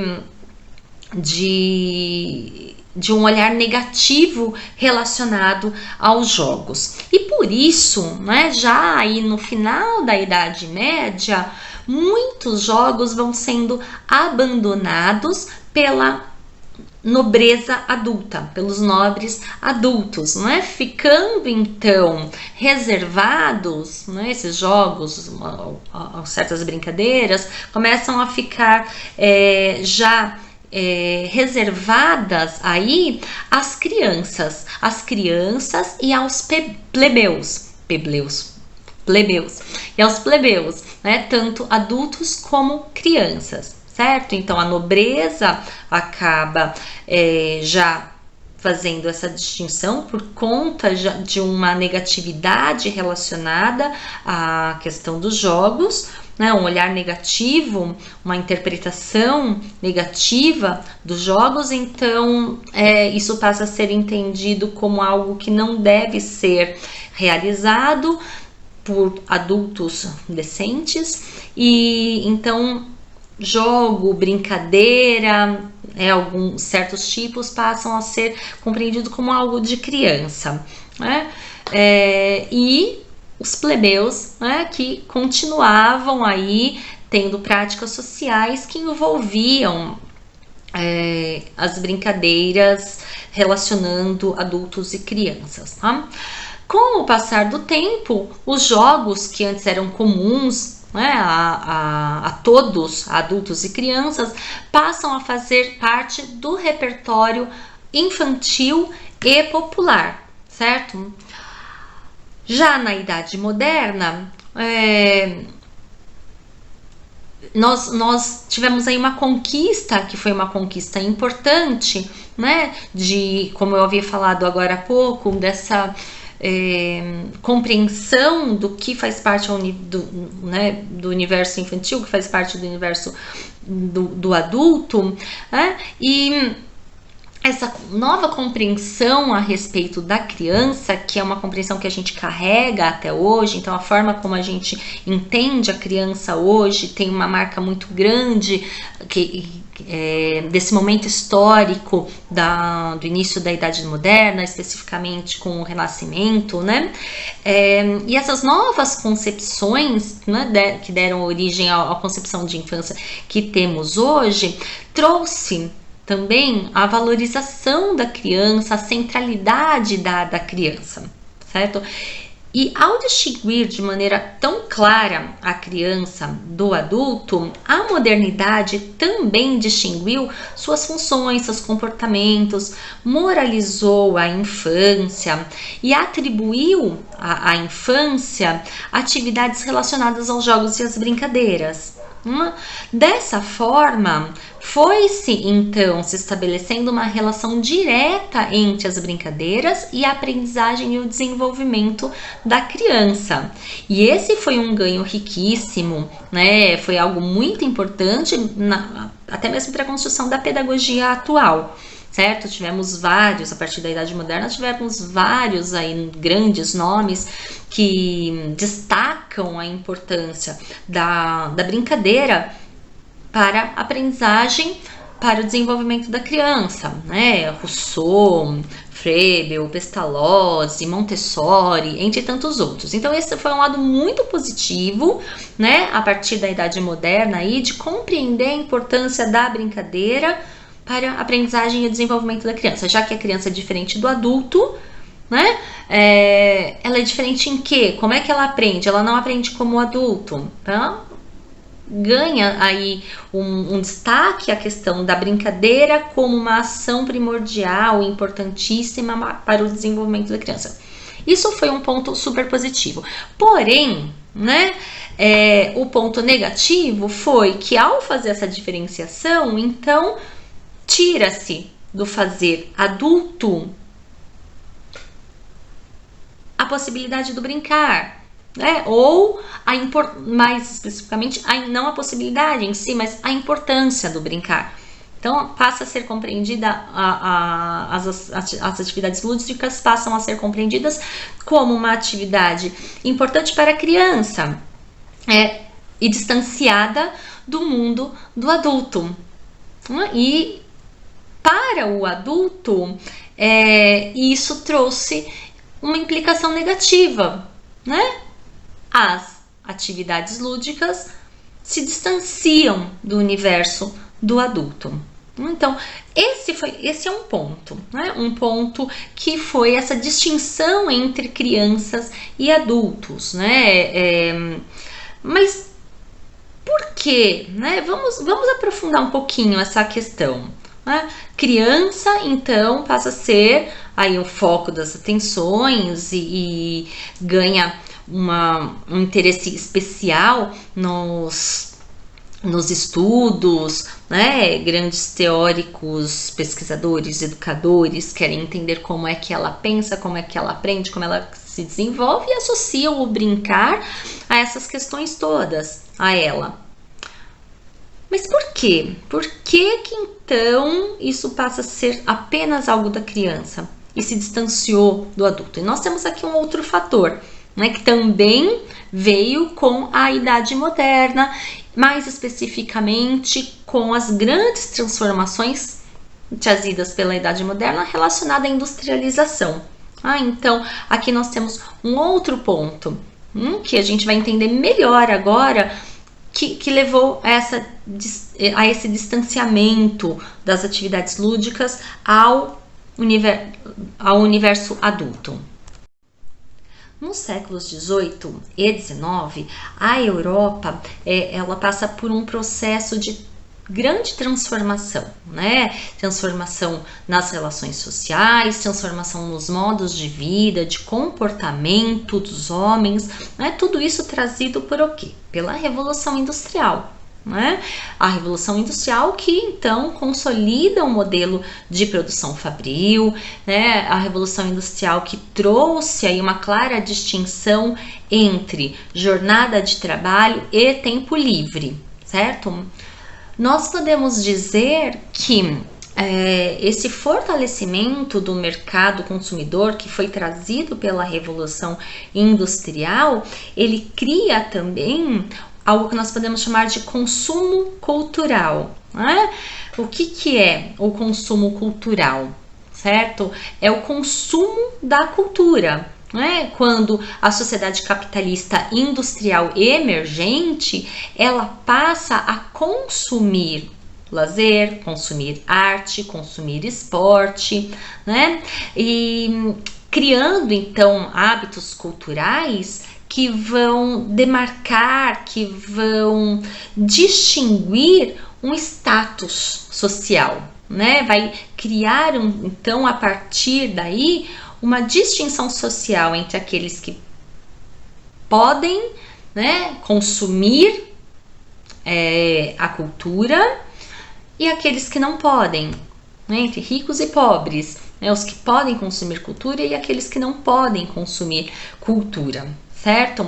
um olhar negativo relacionado aos jogos. E por isso, né, já aí no final da Idade Média, muitos jogos vão sendo abandonados pela nobreza adulta, pelos nobres adultos, não é? Ficando então reservados, não é? Esses jogos, certas brincadeiras começam a ficar reservadas aí às crianças e aos plebeus e aos plebeus, né? Tanto adultos como crianças, certo? Então a nobreza acaba já fazendo essa distinção por conta de uma negatividade relacionada à questão dos jogos, né? Um olhar negativo, uma interpretação negativa dos jogos, então isso passa a ser entendido como algo que não deve ser realizado por adultos decentes, e então jogo, brincadeira, alguns certos tipos passam a ser compreendidos como algo de criança, né? E os plebeus, né, que continuavam aí tendo práticas sociais que envolviam as brincadeiras relacionando adultos e crianças, tá? Com o passar do tempo, os jogos que antes eram comuns, né, a todos, adultos e crianças, passam a fazer parte do repertório infantil e popular, certo? Já na Idade Moderna, nós tivemos aí uma conquista, que foi uma conquista importante, né, como eu havia falado agora há pouco, dessa compreensão do que faz parte do universo infantil, que faz parte do universo do adulto, né? E essa nova compreensão a respeito da criança, que é uma compreensão que a gente carrega até hoje, então a forma como a gente entende a criança hoje tem uma marca muito grande desse momento histórico do início da Idade Moderna, especificamente com o Renascimento, né? E essas novas concepções, né, que deram origem à concepção de infância que temos hoje, trouxe também a valorização da criança, a centralidade da criança, certo? E ao distinguir de maneira tão clara a criança do adulto, a modernidade também distinguiu suas funções, seus comportamentos, moralizou a infância e atribuiu à infância atividades relacionadas aos jogos e às brincadeiras. Dessa forma, foi-se então se estabelecendo uma relação direta entre as brincadeiras e a aprendizagem e o desenvolvimento da criança. E esse foi um ganho riquíssimo, né? Foi algo muito importante, até mesmo para a construção da pedagogia atual. Certo? Tivemos vários, a partir da Idade Moderna, tivemos vários aí grandes nomes que destacam a importância da brincadeira para a aprendizagem, para o desenvolvimento da criança, né? Rousseau, Froebel, Pestalozzi, Montessori, entre tantos outros. Então esse foi um lado muito positivo, né? A partir da Idade Moderna aí, de compreender a importância da brincadeira para a aprendizagem e o desenvolvimento da criança, já que a criança é diferente do adulto, né? Ela é diferente em quê? Como é que ela aprende? Ela não aprende como adulto, tá? Ganha aí um destaque a questão da brincadeira como uma ação primordial e importantíssima para o desenvolvimento da criança. Isso foi um ponto super positivo. Porém, né, o ponto negativo foi que ao fazer essa diferenciação, então tira-se do fazer adulto a possibilidade do brincar, né? Ou mais especificamente, não a possibilidade em si, mas a importância do brincar. Então passa a ser compreendida, as atividades lúdicas passam a ser compreendidas como uma atividade importante para a criança, e distanciada do mundo do adulto. E para o adulto, isso trouxe uma implicação negativa, né? As atividades lúdicas se distanciam do universo do adulto. Então, esse é um ponto, né? Um ponto que foi essa distinção entre crianças e adultos, né? Mas por quê? Né? Vamos aprofundar um pouquinho essa questão. Né? Criança, então, passa a ser aí o foco das atenções e ganha um interesse especial nos nos estudos, né? Grandes teóricos, pesquisadores, educadores querem entender como é que ela pensa, como é que ela aprende, como ela se desenvolve e associam o brincar a essas questões todas, a ela. Mas por quê? Por que que então isso passa a ser apenas algo da criança e se distanciou do adulto? E nós temos aqui um outro fator, né, que também veio com a Idade Moderna, mais especificamente com as grandes transformações trazidas pela Idade Moderna relacionada à industrialização. Então, aqui nós temos um outro ponto que a gente vai entender melhor agora, que levou a esse distanciamento das atividades lúdicas ao universo adulto. Nos séculos 18 e 19, a Europa ela passa por um processo de grande transformação, né? Transformação nas relações sociais, transformação nos modos de vida, de comportamento dos homens, né? Tudo isso trazido por o quê? Pela Revolução Industrial. Né? A Revolução Industrial que então consolida o modelo de produção fabril, né? A Revolução Industrial que trouxe aí uma clara distinção entre jornada de trabalho e tempo livre, certo? Nós podemos dizer que esse fortalecimento do mercado consumidor que foi trazido pela Revolução Industrial, ele cria também algo que nós podemos chamar de consumo cultural. Né? O que é o consumo cultural? Certo? É o consumo da cultura. Né? Quando a sociedade capitalista industrial emergente, ela passa a consumir lazer, consumir arte, consumir esporte, né? E criando então hábitos culturais que vão demarcar, que vão distinguir um status social, né? Vai criar então a partir daí uma distinção social entre aqueles que podem, né, consumir a cultura e aqueles que não podem, né, entre ricos e pobres, né, os que podem consumir cultura e aqueles que não podem consumir cultura, certo?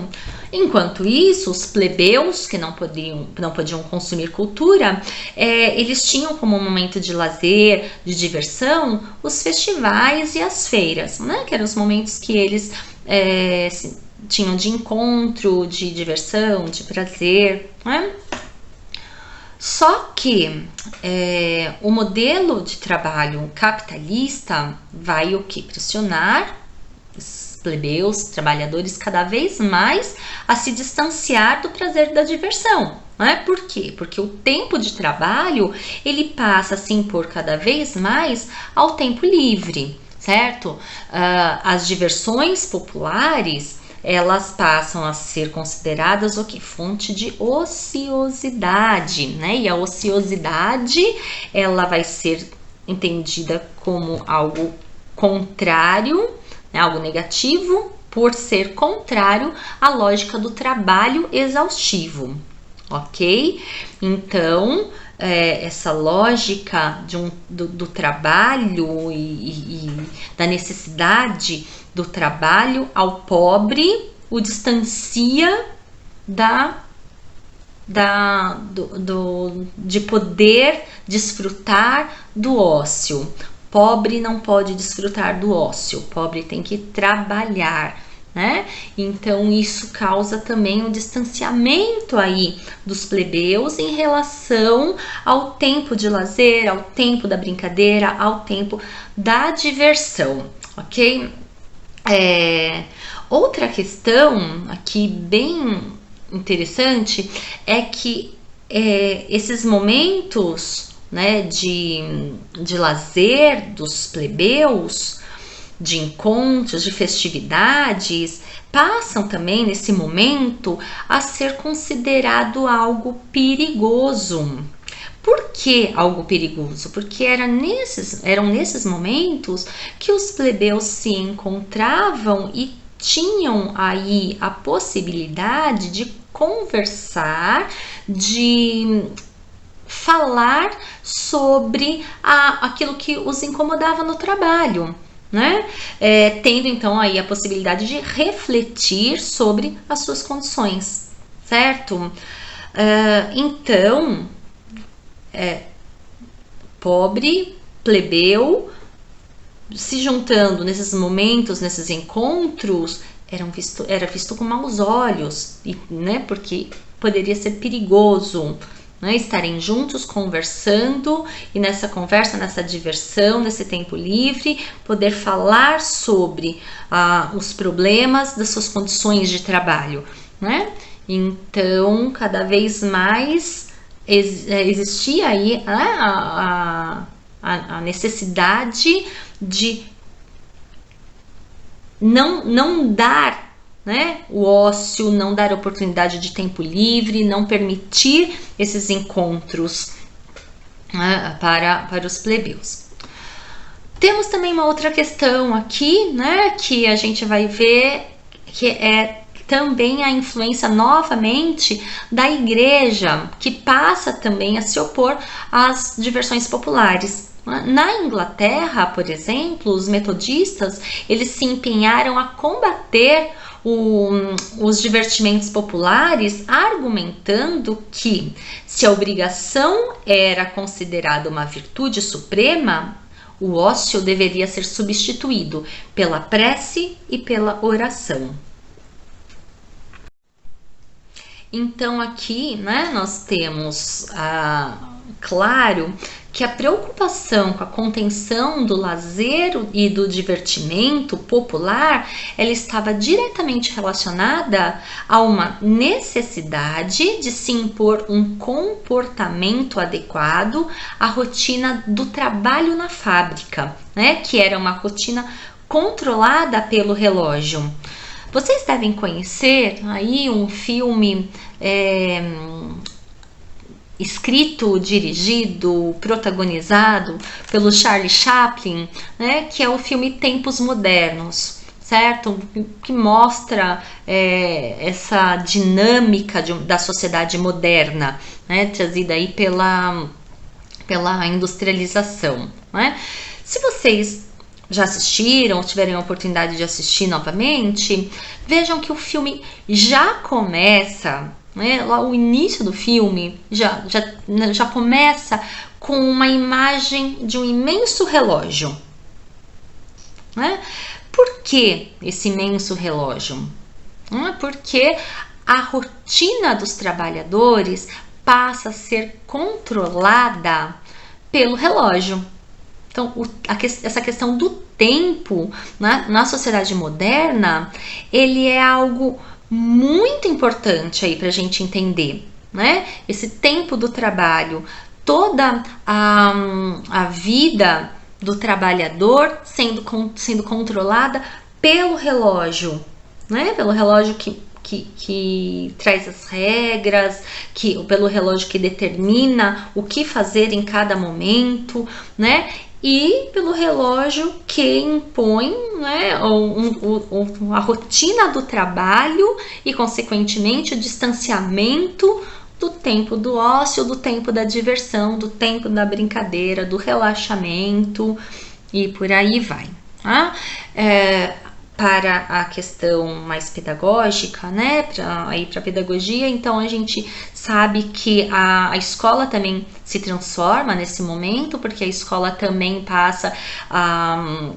Enquanto isso, os plebeus que não podiam consumir cultura, eles tinham como momento de lazer, de diversão, os festivais e as feiras, né, que eram os momentos que eles tinham de encontro, de diversão, de prazer, né? Só que o modelo de trabalho capitalista vai o que? Pressionar os plebeus, trabalhadores cada vez mais a se distanciar do prazer da diversão. Né? Por quê? Porque o tempo de trabalho ele passa a se impor cada vez mais ao tempo livre, certo? As diversões populares elas passam a ser consideradas o que? Fonte de ociosidade, né? E a ociosidade, ela vai ser entendida como algo contrário, né? Algo negativo, por ser contrário à lógica do trabalho exaustivo, ok? Então, essa lógica do trabalho e da necessidade do trabalho ao pobre o distancia de poder desfrutar do ócio. Pobre não pode desfrutar do ócio, pobre tem que trabalhar, né? Então isso causa também um distanciamento aí dos plebeus em relação ao tempo de lazer, ao tempo da brincadeira, ao tempo da diversão, ok? Outra questão aqui bem interessante é que esses momentos, né, de lazer dos plebeus, de encontros, de festividades, passam também nesse momento a ser considerado algo perigoso. Por que algo perigoso? Porque eram nesses momentos que os plebeus se encontravam e tinham aí a possibilidade de conversar, de falar sobre aquilo que os incomodava no trabalho, né? Tendo então aí a possibilidade de refletir sobre as suas condições, certo? Então, pobre, plebeu, se juntando nesses momentos, nesses encontros, era visto com maus olhos, né? Porque poderia ser perigoso, né? Estarem juntos conversando e nessa conversa, nessa diversão, nesse tempo livre, poder falar sobre os problemas das suas condições de trabalho, né? Então, cada vez mais existia aí a necessidade de não dar, né, o ócio, não dar oportunidade de tempo livre, não permitir esses encontros, né, para os plebeus. Temos também uma outra questão aqui, né, que a gente vai ver, que é também a influência novamente da igreja, que passa também a se opor às diversões populares. Na Inglaterra, por exemplo, os metodistas, eles se empenharam a combater os divertimentos populares, argumentando que se a obrigação era considerada uma virtude suprema, o ócio deveria ser substituído pela prece e pela oração. Então aqui, né, nós temos, claro, que a preocupação com a contenção do lazer e do divertimento popular, ela estava diretamente relacionada a uma necessidade de se impor um comportamento adequado à rotina do trabalho na fábrica, né, que era uma rotina controlada pelo relógio. Vocês devem conhecer aí um filme escrito, dirigido, protagonizado pelo Charlie Chaplin, né, que é o filme Tempos Modernos, certo? Que mostra essa dinâmica da sociedade moderna, né, trazida aí pela industrialização, né? Se vocês já assistiram ou tiverem a oportunidade de assistir novamente, vejam que o filme já começa, né, lá o início do filme já começa com uma imagem de um imenso relógio, né? Por que esse imenso relógio? Porque a rotina dos trabalhadores passa a ser controlada pelo relógio. Então, essa questão do tempo, né, na sociedade moderna, ele é algo muito importante aí para a gente entender, né? Esse tempo do trabalho, toda a vida do trabalhador sendo controlada pelo relógio, né? Pelo relógio que traz as regras, pelo relógio que determina o que fazer em cada momento, né? E pelo relógio que impõe, né, a rotina do trabalho e, consequentemente, o distanciamento do tempo do ócio, do tempo da diversão, do tempo da brincadeira, do relaxamento e por aí vai. Tá? Para a questão mais pedagógica, né, para a pedagogia, então a gente sabe que a escola também se transforma nesse momento, porque a escola também passa a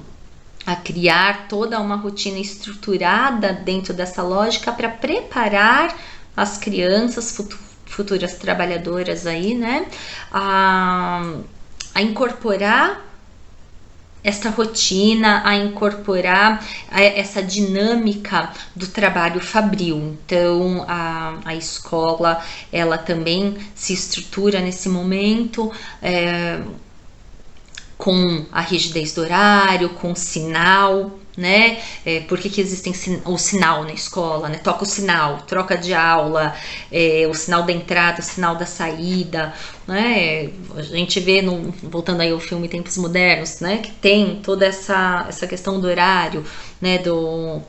criar toda uma rotina estruturada dentro dessa lógica para preparar as crianças, futuras trabalhadoras aí, né, a incorporar esta rotina, a incorporar essa dinâmica do trabalho fabril. Então, a escola, ela também se estrutura nesse momento, com a rigidez do horário, com o sinal, né? Por que existem o sinal na escola, né? Toca o sinal, troca de aula, o sinal da entrada, o sinal da saída, né? A gente vê, voltando aí ao filme Tempos Modernos, né? Que tem toda essa questão do horário, né?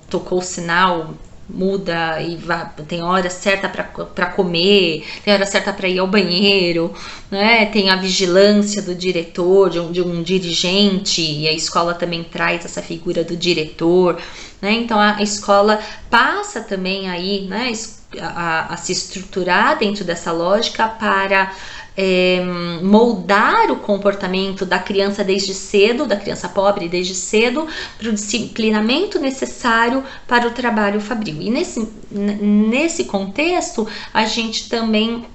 Tocou o sinal, muda e tem hora certa para comer, tem hora certa para ir ao banheiro, né? Tem a vigilância do diretor, de um dirigente, e a escola também traz essa figura do diretor, né? Então a escola passa também aí, né, a se estruturar dentro dessa lógica para moldar o comportamento da criança desde cedo, da criança pobre desde cedo, para o disciplinamento necessário para o trabalho fabril. E nesse contexto, a gente também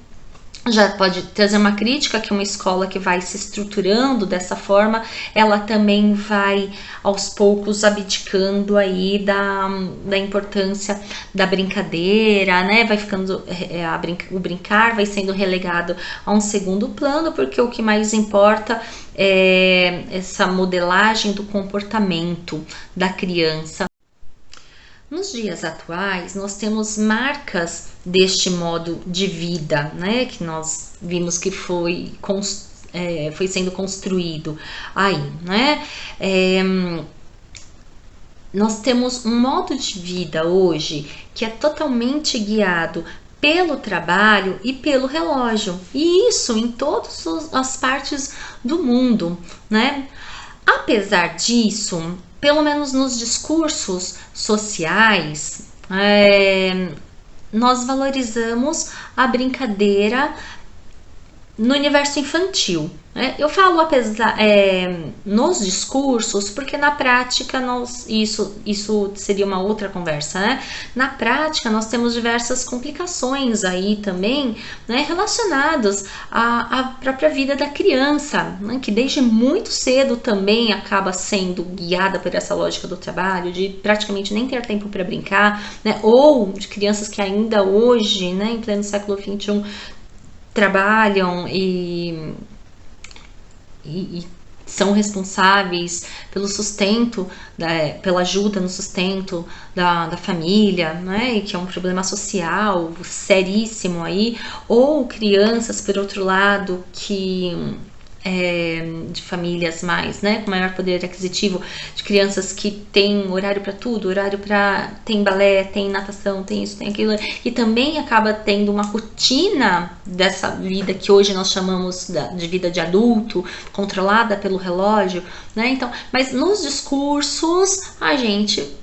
já pode trazer uma crítica que uma escola que vai se estruturando dessa forma, ela também vai aos poucos abdicando aí da importância da brincadeira, né? Vai ficando o brincar vai sendo relegado a um segundo plano, porque o que mais importa é essa modelagem do comportamento da criança. Nos dias atuais, nós temos marcas deste modo de vida, né, que nós vimos que foi sendo construído aí, né? Nós temos um modo de vida hoje que é totalmente guiado pelo trabalho e pelo relógio, e isso em todas as partes do mundo, né? Apesar disso, pelo menos nos discursos sociais, nós valorizamos a brincadeira no universo infantil. Eu falo nos discursos, porque na prática isso seria uma outra conversa, né? Na prática nós temos diversas complicações aí também, né, relacionadas à própria vida da criança, né, que desde muito cedo também acaba sendo guiada por essa lógica do trabalho, de praticamente nem ter tempo para brincar, né? Ou de crianças que ainda hoje, né, em pleno século XXI, trabalham e são responsáveis pelo sustento, pela ajuda no sustento da família, né? E que é um problema social seríssimo aí, ou crianças, por outro lado, que de famílias mais, né, com maior poder aquisitivo, de crianças que têm horário para tudo, tem balé, tem natação, tem isso, tem aquilo, e também acaba tendo uma rotina dessa vida que hoje nós chamamos de vida de adulto, controlada pelo relógio, né? Então, mas nos discursos a gente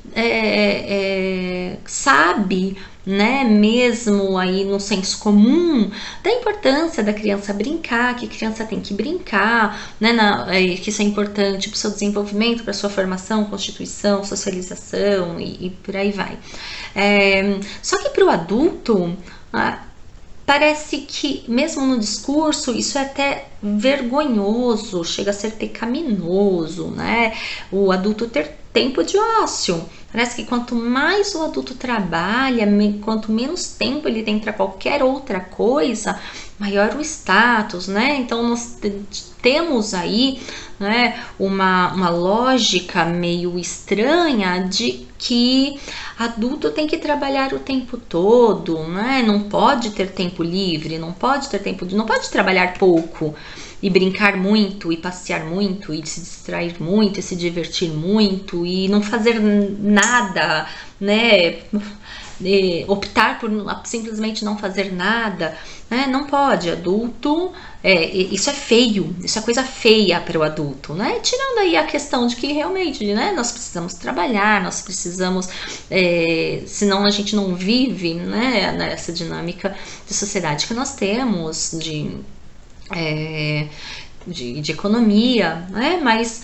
sabe, né, mesmo aí no senso comum, da importância da criança brincar, que a criança tem que brincar, né, que isso é importante para o seu desenvolvimento, para a sua formação, constituição, socialização e por aí vai. Só que para o adulto, parece que mesmo no discurso isso é até vergonhoso, chega a ser pecaminoso, né, o adulto ter tempo de ócio. Parece que quanto mais o adulto trabalha, quanto menos tempo ele tem para qualquer outra coisa, maior o status, né? Então nós temos aí, né, uma lógica meio estranha de que adulto tem que trabalhar o tempo todo, né? Não pode ter tempo livre, não pode trabalhar pouco e brincar muito, e passear muito, e se distrair muito, e se divertir muito, e não fazer nada, né? Optar por simplesmente não fazer nada, né? Não pode. Adulto, isso é feio, isso é coisa feia para o adulto, né? Tirando aí a questão de que realmente, né, nós precisamos trabalhar, nós precisamos, senão a gente não vive, né, nessa dinâmica de sociedade que nós temos, de economia, né? Mas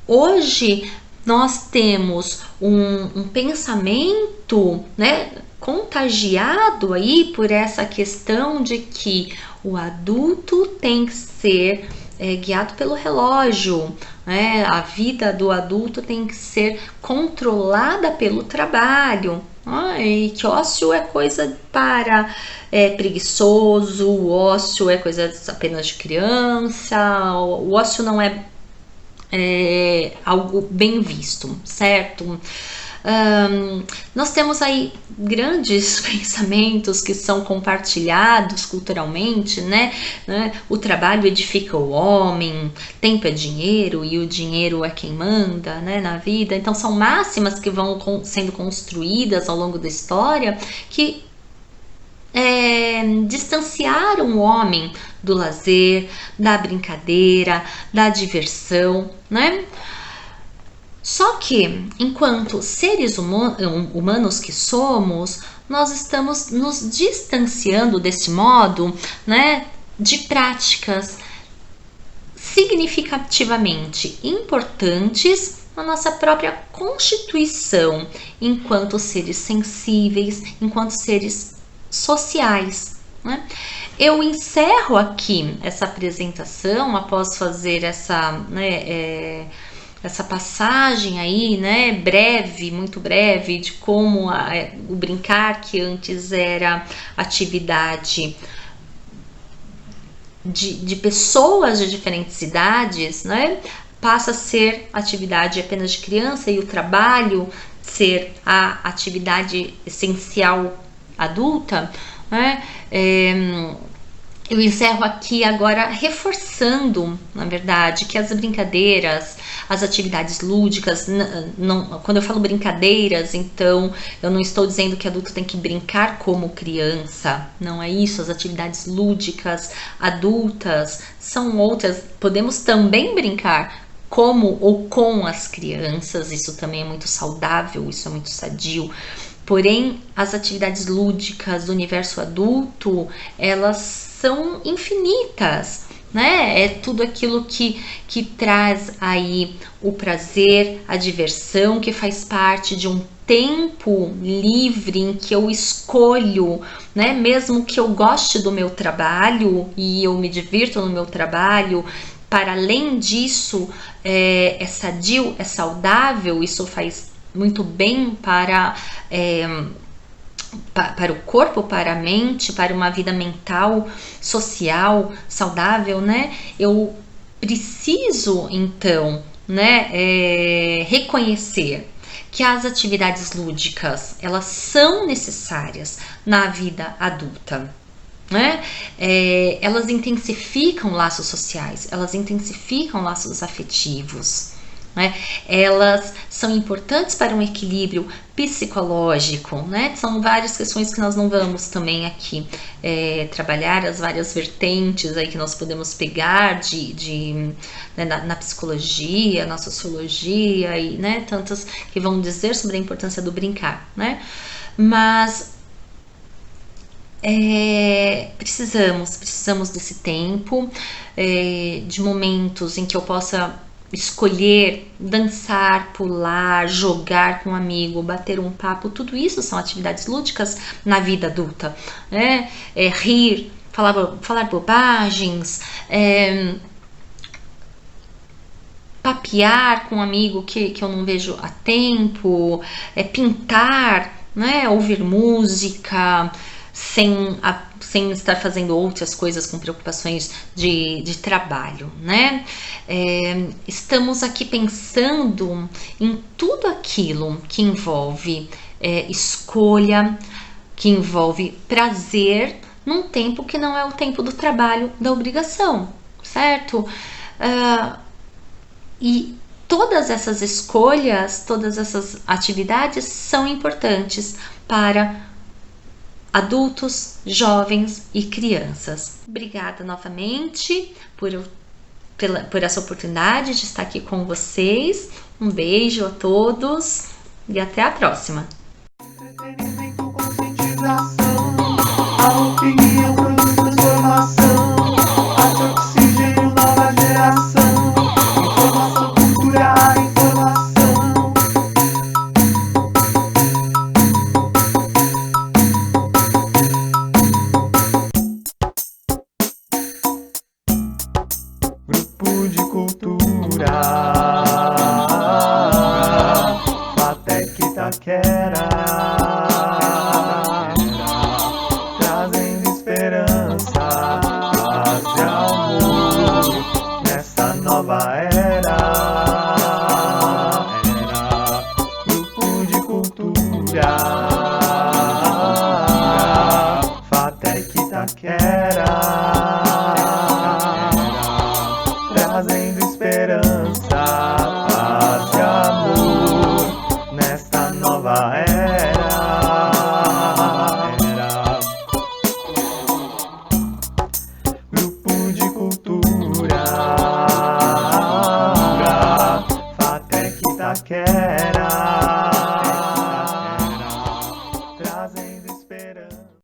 hoje nós temos um pensamento, né, contagiado aí por essa questão de que o adulto tem que ser guiado pelo relógio, né? A vida do adulto tem que ser controlada pelo trabalho. E que ócio é coisa para preguiçoso, o ócio é coisa apenas de criança, o ócio não é algo bem visto, certo? Nós temos aí grandes pensamentos que são compartilhados culturalmente, né? O trabalho edifica o homem, tempo é dinheiro e o dinheiro é quem manda, né, na vida. Então são máximas que vão sendo construídas ao longo da história que distanciaram o homem do lazer, da brincadeira, da diversão, né? Só que, enquanto seres humanos que somos, nós estamos nos distanciando desse modo, né, de práticas significativamente importantes na nossa própria constituição, enquanto seres sensíveis, enquanto seres sociais, né? Eu encerro aqui essa apresentação após fazer essa, né, essa passagem aí, né, breve, muito breve, de como o brincar, que antes era atividade de pessoas de diferentes idades, né, passa a ser atividade apenas de criança, e o trabalho ser a atividade essencial adulta, né? Eu encerro aqui agora reforçando, na verdade, que as brincadeiras, as atividades lúdicas, quando eu falo brincadeiras, então eu não estou dizendo que adulto tem que brincar como criança, não é isso. As atividades lúdicas adultas são outras, podemos também brincar como ou com as crianças, isso também é muito saudável, isso é muito sadio. Porém, as atividades lúdicas do universo adulto, elas são infinitas, né? É tudo aquilo que traz aí o prazer, a diversão, que faz parte de um tempo livre em que eu escolho, né? Mesmo que eu goste do meu trabalho e eu me divirto no meu trabalho, para além disso, é sadio, é saudável, isso faz muito bem para o corpo, para a mente, para uma vida mental, social, saudável, né? Eu preciso, então, né, reconhecer que as atividades lúdicas, elas são necessárias na vida adulta, né? Elas intensificam laços sociais, elas intensificam laços afetivos, né? Elas são importantes para um equilíbrio psicológico, né? São várias questões que nós não vamos também aqui trabalhar, as várias vertentes aí que nós podemos pegar né, na psicologia, na sociologia, e, né, tantas que vão dizer sobre a importância do brincar, né? Mas precisamos desse tempo, de momentos em que eu possa escolher dançar, pular, jogar com um amigo, bater um papo. Tudo isso são atividades lúdicas na vida adulta, né? Rir, falar bobagens, papear com um amigo que eu não vejo há tempo, pintar, né? Ouvir música, sem estar fazendo outras coisas com preocupações de trabalho, né? Estamos aqui pensando em tudo aquilo que envolve escolha, que envolve prazer, num tempo que não é o tempo do trabalho, da obrigação, certo? E todas essas escolhas, todas essas atividades são importantes para adultos, jovens e crianças. Obrigada novamente por essa oportunidade de estar aqui com vocês. Um beijo a todos e até a próxima. Entretenimento, conscientização, a opinião produz transformação, arte, oxigênio, nova geração, informação, cultura, a informação. Grupo de cultura.